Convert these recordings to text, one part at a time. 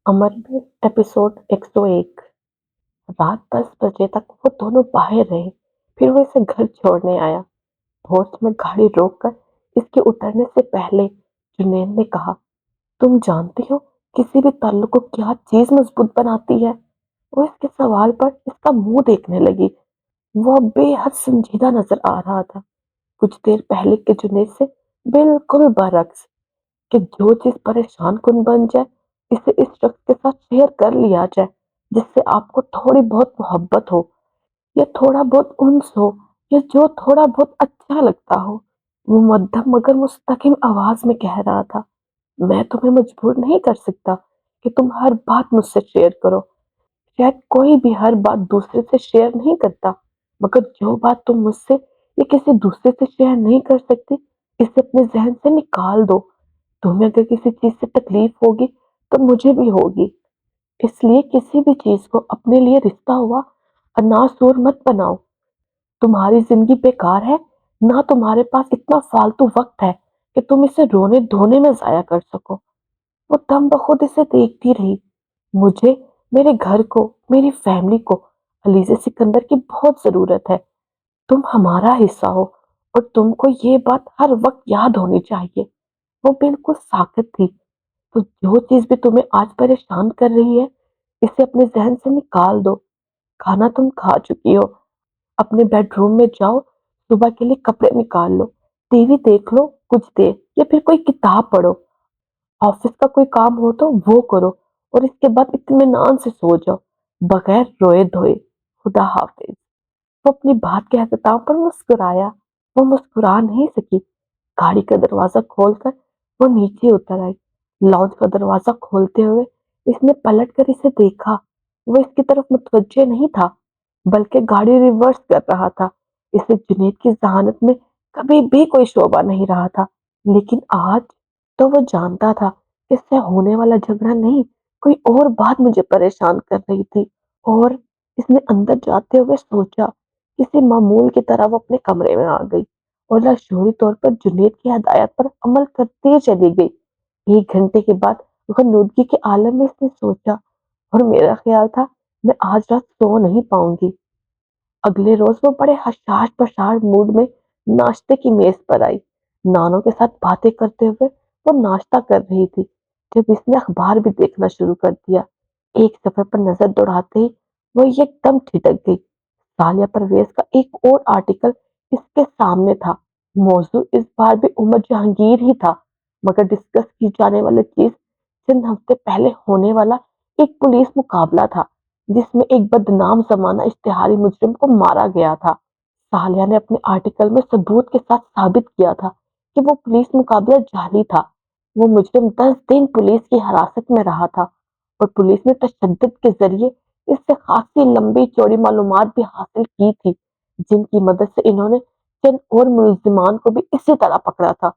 अमर में एपिसोड 101। रात 10 बजे तक वो दोनों बाहर रहे। फिर वो इसे घर छोड़ने आया। पोर्च में गाड़ी रोककर इसके उतरने से पहले जुनैद ने कहा, तुम जानती हो किसी भी ताल्लुक को क्या चीज मजबूत बनाती है? वो इसके सवाल पर इसका मुंह देखने लगी। वो अब बेहद संजीदा नजर आ रहा था। कुछ देर पहले के जुनैद से बिल्कुल बरक्स, कि जो चीज परेशान कुन बन जाए, इसे इस शख्स के साथ शेयर कर लिया जाए जिससे आपको थोड़ी बहुत मोहब्बत हो, या थोड़ा बहुत उन्स हो, या जो थोड़ा बहुत अच्छा लगता हो। वो मध्यम मगर मुस्तकिम आवाज में कह रहा था, मैं तुम्हें मजबूर नहीं कर सकता कि तुम हर बात मुझसे शेयर करो। शायद कोई भी हर बात दूसरे से शेयर नहीं करता, मगर जो बात तुम मुझसे या किसी दूसरे से शेयर नहीं कर सकती, इसे अपने जहन से निकाल दो। तुम्हें अगर किसी चीज से तकलीफ होगी तो मुझे भी होगी। इसलिए किसी भी चीज को अपने लिए रिश्ता हुआ अनासुर मत बनाओ। तुम्हारी जिंदगी बेकार है, ना तुम्हारे पास इतना फालतू वक्त है कि तुम इसे रोने धोने में जाया कर सको। वो दम बखुद इसे देखती रही। मुझे, मेरे घर को, मेरी फैमिली को अलीज़े सिकंदर की बहुत जरूरत है। तुम हमारा हिस्सा हो और तुमको ये बात हर वक्त याद होनी चाहिए। वो बिल्कुल साकित थी। तो जो चीज भी तुम्हें आज परेशान कर रही है, इसे अपने जहन से निकाल दो। खाना तुम खा चुकी हो, अपने बेडरूम में जाओ, सुबह के लिए कपड़े निकाल लो, टीवी देख लो कुछ देर, या फिर कोई किताब पढ़ो। ऑफिस का कोई काम हो तो वो करो, और इसके बाद इत्मीनान से सो जाओ, बगैर रोए धोए। खुदा हाफिज। वो अपनी बात के अख्ताम पर मुस्कुराया। वो मुस्कुरा नहीं सकी। गाड़ी का दरवाजा खोलकर वो नीचे उतर आई। लॉन्च का दरवाजा खोलते हुए इसने पलट कर इसे देखा। वो इसकी तरफ मुतवज्जे नहीं था, बल्कि गाड़ी रिवर्स कर रहा था। इसे जुनैद की जहानत में कभी भी कोई शोभा नहीं रहा था, लेकिन आज तो वो जानता था कि इससे होने वाला झगड़ा नहीं, कोई और बात मुझे परेशान कर रही थी। और इसने अंदर जाते हुए सोचा, किसी मामूल की तरह वो अपने कमरे में आ गई और लाशौरी तौर पर जुनैद की हदायत पर अमल करती चली गई। 1 घंटे के बाद नुदगी के आलम में इसने सोचा, और मेरा ख्याल था मैं आज रात सो नहीं पाऊंगी। अगले रोज वो बड़े हशाश बशाश मूड में नाश्ते की मेज पर आई। नानों के साथ बातें करते हुए वो नाश्ता कर रही थी जब इसने अखबार भी देखना शुरू कर दिया। एक सफर पर नजर दौड़ाते ही वो एकदम ठिठक गई। सालिया परवेज का एक और आर्टिकल इसके सामने था। मौजू इस बार भी उमर जहांगीर ही था, मगर डिस्कस की जाने वाली चीज चंद हफ्ते पहले होने वाला एक पुलिस मुकाबला था, जिसमें एक बदनाम जमाना इश्तिहारी मुजरिम को मारा गया था। सालिया ने अपने आर्टिकल में सबूत के साथ साबित किया था कि वो पुलिस मुकाबला जाली था। वो मुजरिम 10 दिन पुलिस की हिरासत में रहा था, और पुलिस ने तशद्दुद के जरिए इससे खासी लंबी चौड़ी मालूमात भी हासिल की थी, जिनकी मदद से इन्होंने चंद और मुलजिमान को भी इसी तरह पकड़ा था।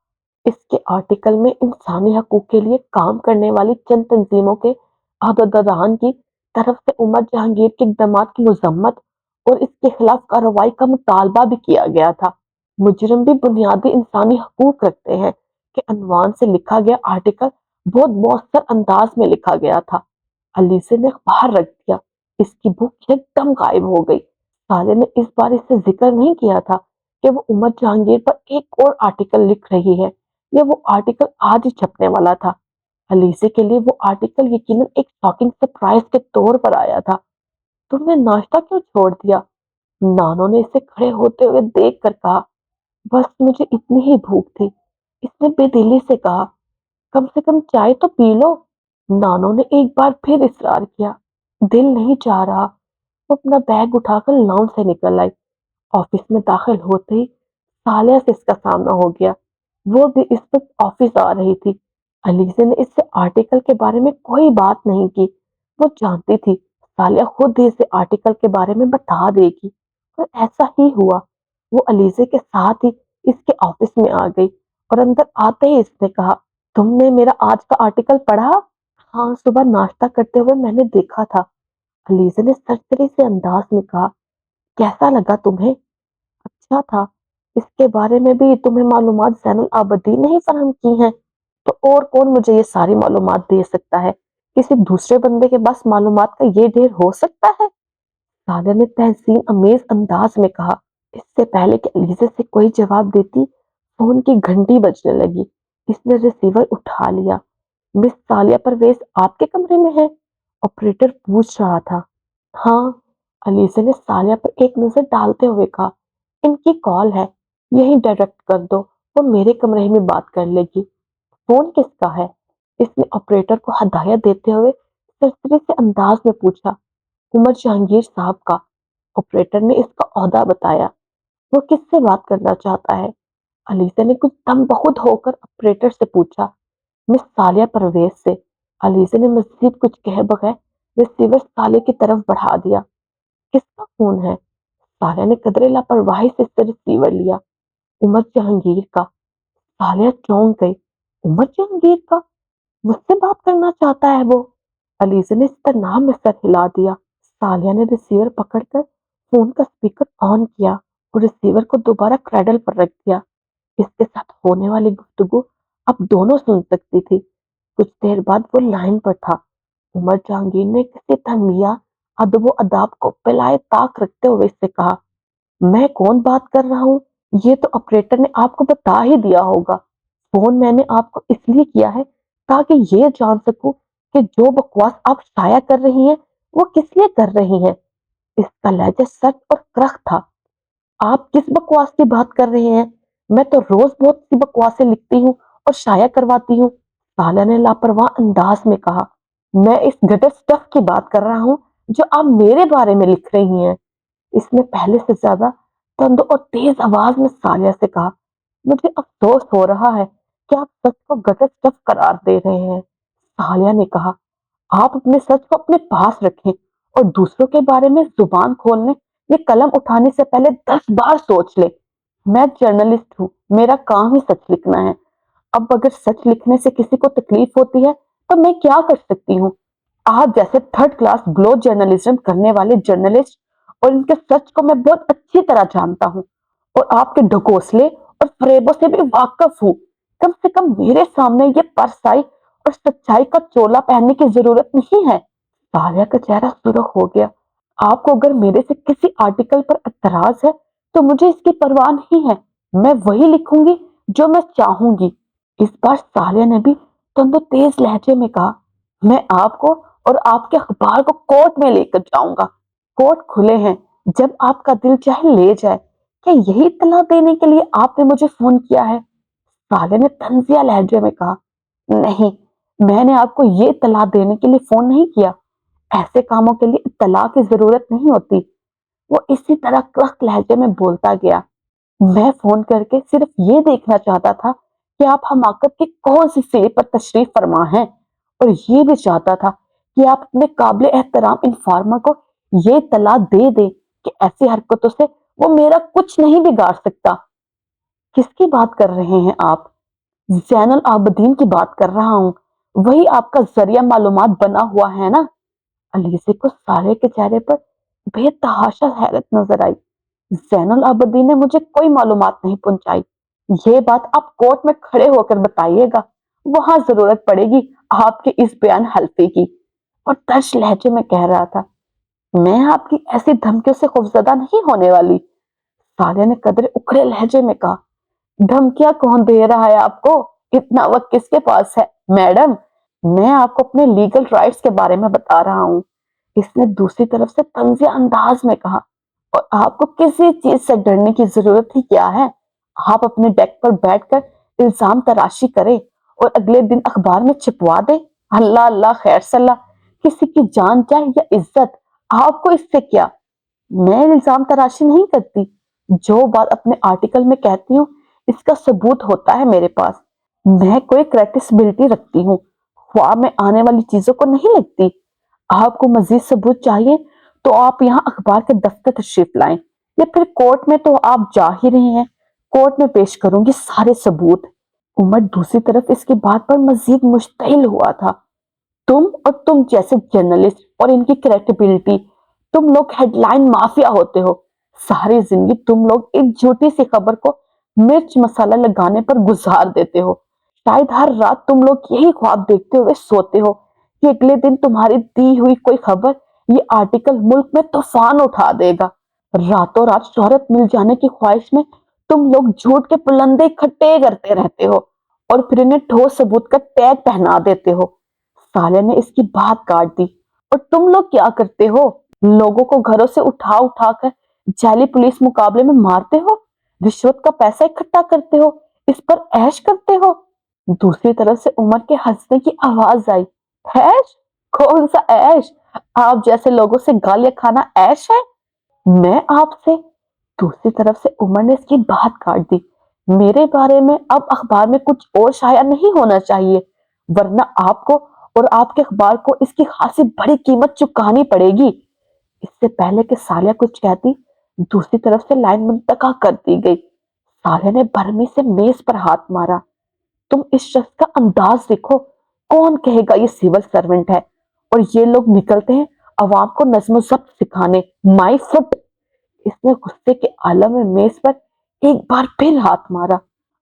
इसके आर्टिकल में इंसानी हकूक के लिए काम करने वाली चंद तंजीमों के अहदेदारान की तरफ से उमर जहांगीर के इक़दामात की मजम्मत और इसके खिलाफ कार्रवाई का मुतालबा भी किया गया था। मुजरिम भी बुनियादी इंसानी हकूक रखते हैं के अनवान से लिखा गया आर्टिकल बहुत मौसर अंदाज में लिखा गया था। अलीसे ने अखबार रख दिया। इसकी भूख एकदम गायब हो गई। साले ने इस बार इससे जिक्र नहीं किया था कि वो उमर जहांगीर पर एक और आर्टिकल लिख रही है, या वो आर्टिकल आज ही छपने वाला था। अलीसे के लिए वो आर्टिकल यकीनन एक शॉकिंग सरप्राइज के तौर पर आया था। तुमने नाश्ता क्यों छोड़ दिया? नानो ने इसे खड़े होते हुए देख कर कहा। बस मुझे इतनी ही भूख थी, इसने बेदिली से कहा। कम से कम चाय तो पी लो। नानो ने एक बार फिर इसरार किया। दिल नहीं चाह रहा। वो अपना बैग उठाकर लॉन से निकल आई। ऑफिस में दाखिल होते ही सालिया से इसका सामना हो गया। वो भी इस वक्त ऑफिस आ रही थी। अलीजे ने इससे आर्टिकल के बारे में कोई बात नहीं की। वो जानती थी सालिया खुद ही इसे आर्टिकल के बारे में बता देगी, और ऐसा ही हुआ। वो अलीजे के साथ ही इसके ऑफिस में आ गई, और अंदर आते ही इसने कहा, तुमने मेरा आज का आर्टिकल पढ़ा? हाँ, सुबह नाश्ता करते हुए मैंने देखा था। अलीजे ने सरसरी से अंदाज में कहा। कैसा लगा तुम्हें? अच्छा था। इसके बारे में भी तुम्हें मालूमात ज़ैनुल आबदीन ने ही फराहम की हैं? तो और कौन मुझे ये सारी मालूमात दे सकता है? किसी दूसरे बंदे के पास मालूमात का ये ढेर हो सकता है? सागर ने तहसीन अमेज अंदाज में कहा। इससे पहले कि अलीजा से कोई जवाब देती, फोन की घंटी बजने लगी। इसने रिसीवर उठा लिया। मिस सालिया परवेज आपके कमरे में है? ऑपरेटर पूछ रहा था। हाँ, अलीजा ने सालिया पर एक नजर डालते हुए कहा। इनकी कॉल है, यही डायरेक्ट कर दो, वो मेरे कमरे में बात कर लेगी। फोन किसका है? इसने ऑपरेटर को हदायत देते हुए सरसरी से अंदाज में पूछा। उमर जहांगीर साहब का। ऑपरेटर ने इसका ओहदा बताया। वो किससे बात करना चाहता है? अलीजा ने कुछ दम बहुत होकर ऑपरेटर से पूछा। मिस सालिया परवेज से। अलीजा ने मजीद कुछ कहे बगैर रिसीवर साले की तरफ बढ़ा दिया। किसका फोन है? सालिया ने कदरे लापरवाही से इससे रिसीवर लिया। उमर जहांगीर का। सालिया चौंक गई। उमर जहांगीर का? मुझसे बात करना चाहता है वो? अलीजा ने इस्तनाम में सर हिला दिया। सालिया ने रिसीवर पकड़कर फोन का स्पीकर ऑन किया और रिसीवर को दोबारा क्रैडल पर रख दिया। इसके साथ होने वाली गुफ्तगू अब दोनों सुन सकती थी। कुछ देर बाद वो लाइन पर था। उमर जहांगीर ने किसी तहमिया अदब अदाब को पिलाए ताक रखते हुए इससे कहा, मैं कौन बात कर रहा हूँ ये तो ऑपरेटर ने आपको बता ही दिया होगा। फोन मैंने आपको इसलिए किया है ताकि ये जान सकूं कि जो बकवास आप शाया कर रही हैं वो किस लिए कर रही हैं। इसका लहजा सच और करख था। आप किस बकवास की बात कर रहे हैं? मैं तो रोज बहुत सी बकवासें लिखती हूँ और शाया करवाती हूँ। साला ने लापरवाह अंदाज में कहा। मैं इस गटर स्टफ की बात कर रहा हूँ जो आप मेरे बारे में लिख रही हैं। इसने पहले से ज्यादा तंद और तेज आवाज में सालिया से कहा। मुझे अफसोस हो रहा है कि आप सच को गटर स्टफ करार दे रहे हैं। सालिया ने कहा, आप अपने सच को अपने पास रखें और दूसरों के बारे में जुबान खोलने या कलम उठाने से पहले 10 बार सोच ले। मैं जर्नलिस्ट हूँ, मेरा काम ही सच लिखना है। अब अगर सच लिखने से किसी को तकलीफ होती है तो मैं क्या कर सकती हूँ? आप जैसे थर्ड क्लास ग्लो जर्नलिज्म करने वाले जर्नलिस्ट और इनके सच को मैं बहुत अच्छी तरह जानता हूँ और आपके ढकोसले और फरेबों से भी वाकिफ हूँ। कम से कम मेरे सामने ये परसाई और सच्चाई का चोला पहनने की जरूरत नहीं है। सालिया का चेहरा सुर्ख हो गया। आपको अगर मेरे से किसी आर्टिकल पर एतराज है तो मुझे इसकी परवाह नहीं है। मैं वही लिखूंगी जो मैं चाहूंगी। इस बार सालिया ने भी तंदो तेज लहजे में कहा, मैं आपको और आपके अखबार को कोर्ट में लेकर जाऊंगा। कोर्ट खुले हैं, जब आपका दिल चाहे ले जाए। क्या यही इत्तला देने के लिए आपने मुझे फोन किया है? साले ने तंजिया लहजे में कहा, नहीं, मैंने आपको ये इत्तला देने के लिए फोन नहीं किया। ऐसे कामों के लिए इत्तला की जरूरत नहीं होती। वो इसी तरह कड़क लहजे में बोलता गया। मैं फोन करके सिर्फ ये देखना चाहता था कि आप हमाकत की कौन सी सीढ़ी पर तशरीफ फरमा हैं और ये भी चाहता था कि आप अपने काबिल एहतराम इन्फॉर्मर को ये इत्तला दे दे कि ऐसी हरकतों से वो मेरा कुछ नहीं बिगाड़ सकता। किसकी बात कर रहे हैं आप? जैनुल आबदीन की बात कर रहा हूँ। वही आपका जरिया मालूमात बना हुआ है ना? अलीसी को सारे के चेहरे पर बेतहाशा हैरत नजर आई। जैनुल आबदीन ने मुझे कोई मालूमात नहीं पहुंचाई। ये बात आप कोर्ट में खड़े होकर बताइएगा। वहां जरूरत पड़ेगी आपके इस बयान हल्फी की। और तर्ज लहजे में कह रहा था, मैं आपकी ऐसी धमकियों से खौफजदा नहीं होने वाली। साले ने कदरे उखड़े लहजे में कहा, धमकियां कौन दे रहा है आपको? इतना वक्त किसके पास है मैडम? मैं आपको अपने लीगल राइट्स के बारे में बता रहा हूँ। इसने दूसरी तरफ से तंजिया अंदाज में कहा, और आपको किसी चीज से डरने की जरूरत ही क्या है? आप अपने डेस्क पर बैठकर इल्जाम तराशी करें और अगले दिन अखबार में छिपवा दें। अल्लाह अल्लाह खैर सल्ला। किसी की जान जाए या इज्जत, आपको इससे क्या? मैं इल्जाम तराशी नहीं करती। जो बात अपने आर्टिकल में कहती हूँ इसका सबूत होता है मेरे पास। मैं कोई क्रेडिबिलिटी रखती हूँ, ख्वाब में आने वाली चीजों को नहीं लिखती। आपको मजीद सबूत चाहिए तो आप यहाँ अखबार के दफ्तर तशरीफ लाएं या फिर कोर्ट में तो आप जा ही रहे हैं। कोर्ट में पेश करूंगी सारे सबूत। उमर दूसरी तरफ इसकी बात पर मजीद मुश्तिल हुआ था। तुम और तुम जैसे जर्नलिस्ट और इनकी क्रेडिबिलिटी, तुम लोग हेडलाइन माफिया होते हो। सारी जिंदगी तुम लोग एक झूठी सी खबर को मिर्च मसाला लगाने पर गुजार देते हो। शायद हर रात तुम लोग यही ख्वाब देखते हुए सोते हो کہ اگلے دن تمہاری دی ہوئی کوئی خبر، یہ آرٹیکل ملک میں طوفان اٹھا دے گا۔ راتوں رات شہرت مل جانے کی خواہش میں تم لوگ جھوٹ کے پلندے اکٹھے کرتے رہتے ہو اور پھر انہیں ٹھوس ثبوت کا ٹیگ پہنا دیتے ہو۔ سالیہ نے اس کی بات کاٹ دی۔ اور تم لوگ کیا کرتے ہو؟ لوگوں کو گھروں سے اٹھا اٹھا کر جعلی پولیس مقابلے میں مارتے ہو، رشوت کا پیسہ اکٹھا کرتے ہو، اس پر عیش کرتے ہو۔ دوسری طرف سے عمر کے ہنسنے کی آواز آئی۔ عیش؟ کون سا عیش؟ آپ جیسے لوگوں سے گالیاں کھانا عیش ہے؟ میں آپ سے؟ دوسری طرف سے عمر نے اس کی بات کاٹ دی۔ میرے بارے میں اب اخبار میں کچھ اور شائع نہیں ہونا چاہیے، ورنہ آپ کو اور آپ کے اخبار کو اس کی خاصی بڑی قیمت چکانی پڑے گی۔ اس سے پہلے کہ سالیہ کچھ کہتی، دوسری طرف سے لائن منتقل کر دی گئی۔ سالیہ نے برہمی سے میز پر ہاتھ مارا۔ تم اس شخص کا انداز دیکھو، کون کہے گا یہ سول سرونٹ ہے؟ اور یہ لوگ نکلتے ہیں عوام کو نظم و ضبط سکھانے۔ مائی فٹ! اس نے غصے کے عالم میں میز پر ایک بار پھر ہاتھ مارا۔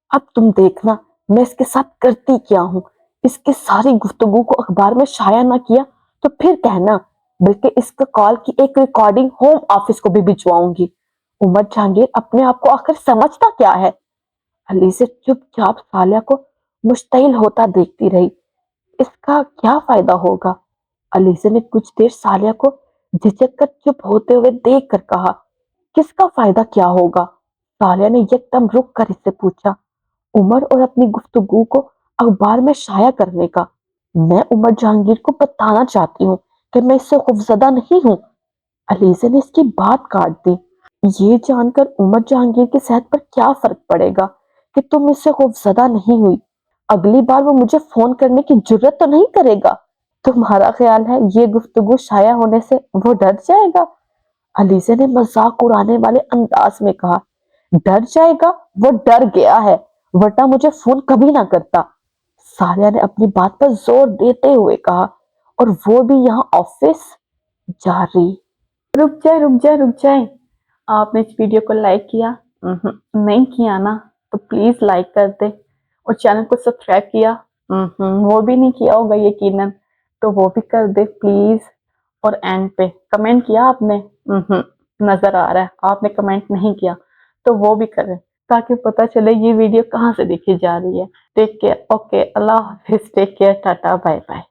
اب تم دیکھنا میں اس کے ساتھ کرتی کیا ہوں۔ اس کی ساری گفتگو کو اخبار میں شائع نہ کیا تو پھر کہنا، بلکہ اس کا کال کی ایک ریکارڈنگ ہوم آفس کو بھی بھجواؤں گی۔ عمر جہانگیر اپنے آپ کو آخر سمجھتا کیا ہے؟ علیزہ چپ چاپ سالیہ کو مشتعل ہوتا دیکھتی رہی۔ اس کا کیا فائدہ ہوگا؟ علیزہ نے کچھ دیر سالیہ کو جھجک کر چپ ہوتے ہوئے دیکھ کر کہا۔ کس کا فائدہ کیا ہوگا؟ سالیہ نے یکدم رک کر اس سے پوچھا۔ عمر اور اپنی گفتگو کو اخبار میں شائع کرنے کا۔ میں عمر جہانگیر کو بتانا چاہتی ہوں کہ میں اس سے خوفزدہ نہیں ہوں۔ علیزہ نے اس کی بات کاٹ دی۔ یہ جان کر عمر جہانگیر کی صحت پر کیا فرق پڑے گا کہ تم اس سے خوفزدہ نہیں ہوئی؟ اگلی بار وہ مجھے فون کرنے کی جرت تو نہیں کرے گا۔ تمہارا خیال ہے یہ گفتگو شائع ہونے سے وہ ڈر جائے گا؟ علیزہ نے مذاق اڑانے والے انداز میں کہا۔ ڈر جائے گا؟ وہ ڈر گیا ہے، ورنہ مجھے فون کبھی نہ کرتا۔ سالیہ نے اپنی بات پر زور دیتے ہوئے کہا۔ اور وہ بھی یہاں آفس؟ جاری۔ رک جائیں۔ آپ نے اس ویڈیو کو لائک کیا؟ نہیں کیا نا؟ تو پلیز لائک کر دیں۔ اور چینل کو سبسکرائب کیا؟ وہ بھی نہیں کیا ہوگا یقیناً، تو وہ بھی کر دے پلیز۔ اور اینڈ پہ کمنٹ کیا آپ نے؟ نظر آ رہا ہے آپ نے کمنٹ نہیں کیا، تو وہ بھی کریں تاکہ پتہ چلے یہ ویڈیو کہاں سے دیکھی جا رہی ہے۔ ٹیک کیئر، اوکے، اللہ حافظ، take care, tata, bye bye.